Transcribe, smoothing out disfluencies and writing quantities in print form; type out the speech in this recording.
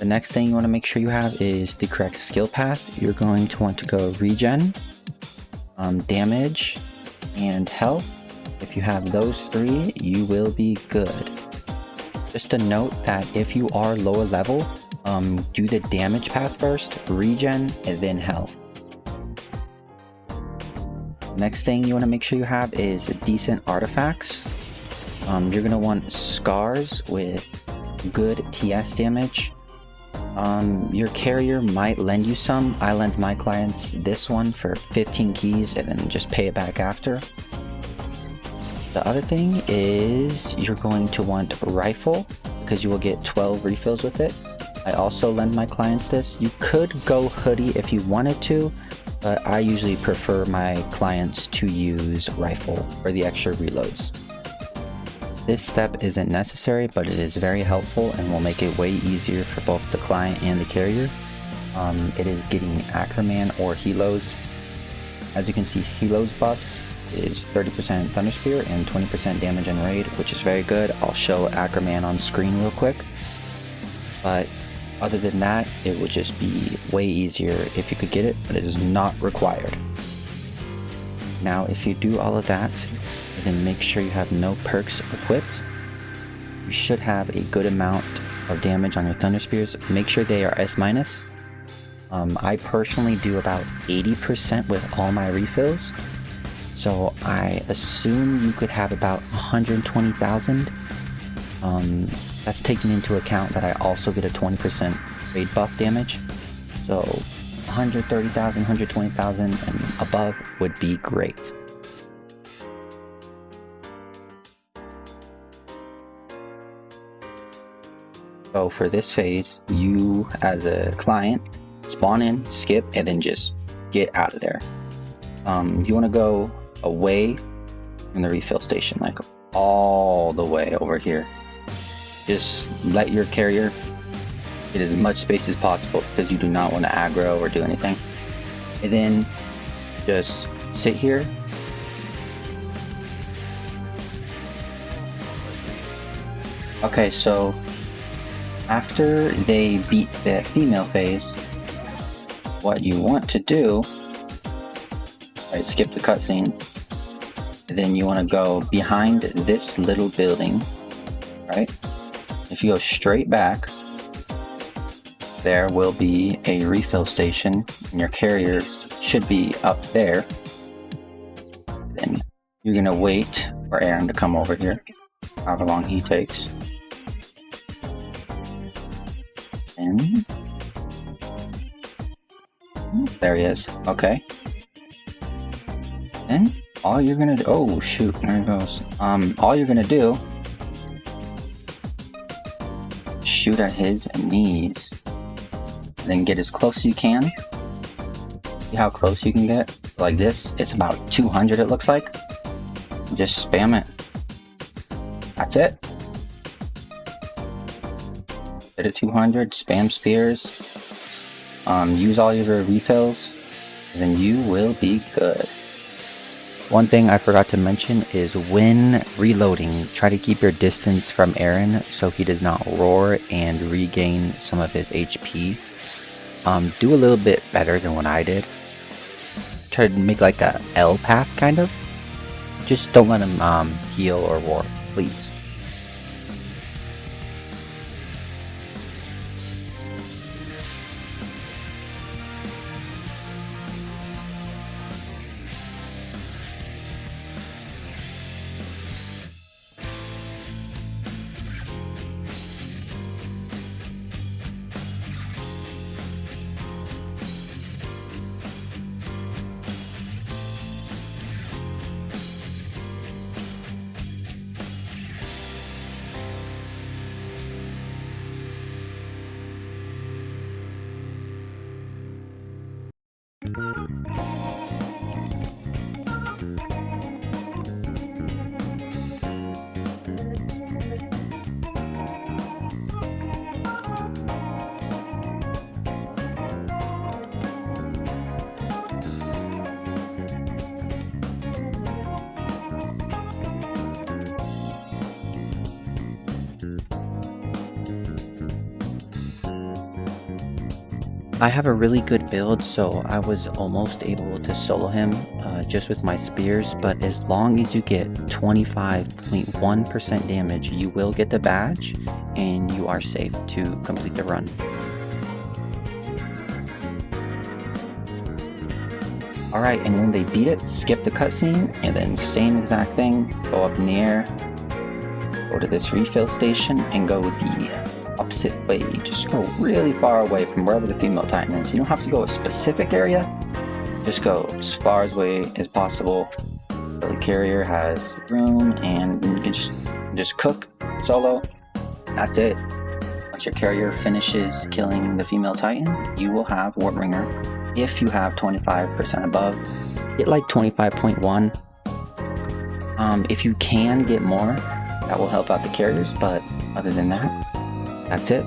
The next thing you want to make sure you have is the correct skill path. You're going to want to go regen, damage, and health. If you have those three, you will be good. Just a note that if you are lower level, do the damage path first, regen, and then health. Next thing you want to make sure you have is decent artifacts. You're going to want scars with good TS damage. Your carrier might lend you some. I lend my clients this one for 15 keys and then just pay it back after. The other thing is you're going to want rifle because you will get 12 refills with it. I also lend my clients this. You could go hoodie if you wanted to, but I usually prefer my clients to use rifle for the extra reloads. This step isn't necessary, but it is very helpful and will make it way easier for both the client and the carrier. It is getting Ackerman or Helos. As you can see, Helos buffs is 30% Thunder Spear and 20% damage and raid, which is very good. I'll show Ackerman on screen real quick. But other than that, it would just be way easier if you could get it, but it is not required. Now, if you do all of that, then make sure you have no perks equipped. You should have a good amount of damage on your Thunder Spears. Make sure they are S-. I personally do about 80% with all my refills. So I assume you could have about 120,000. That's taking into account that I also get a 20% raid buff damage. So 130,000, 120,000 and above would be great. So for this phase, you as a client, spawn in, skip, and then just get out of there. You want to go away from the refill station, like all the way over here. Just let your carrier get as much space as possible because you do not want to aggro or do anything. And then just sit here. Okay, so after they beat the female phase, what you want to do, right, skip the cutscene, and then you want to go behind this little building, right? If you go straight back, there will be a refill station, and your carrier should be up there. Then you're gonna wait for Aaron to come over here, however long he takes. And there he is. Okay. Then all you're gonna do, oh shoot, there he goes. All you're gonna do, shoot at his knees, then get as close as you can. See how close you can get? Like this, it's about 200 it looks like. Just spam it. That's it. Get it 200, spam spears. Use all your refills, and then you will be good. One thing I forgot to mention is when reloading, try to keep your distance from Aaron so he does not roar and regain some of his HP. Do a little bit better than what I did. Try to make like a L path kind of. Just don't let him heal or roar, please. I have a really good build, so I was almost able to solo him just with my spears, but as long as you get 25.1% damage, you will get the badge and you are safe to complete the run. Alright, and when they beat it, skip the cutscene, and then same exact thing, go up in the air, go to this refill station, and go the opposite way. Just go really far away from wherever the female titan is. You don't have to go a specific area, just go as far away as possible. The carrier has room, and you can just cook solo. That's it. Once your carrier finishes killing the female titan, you will have Warbringer. If you have 25% above, get like 25.1. If you can get more, that will help out the carriers, but other than that, that's it.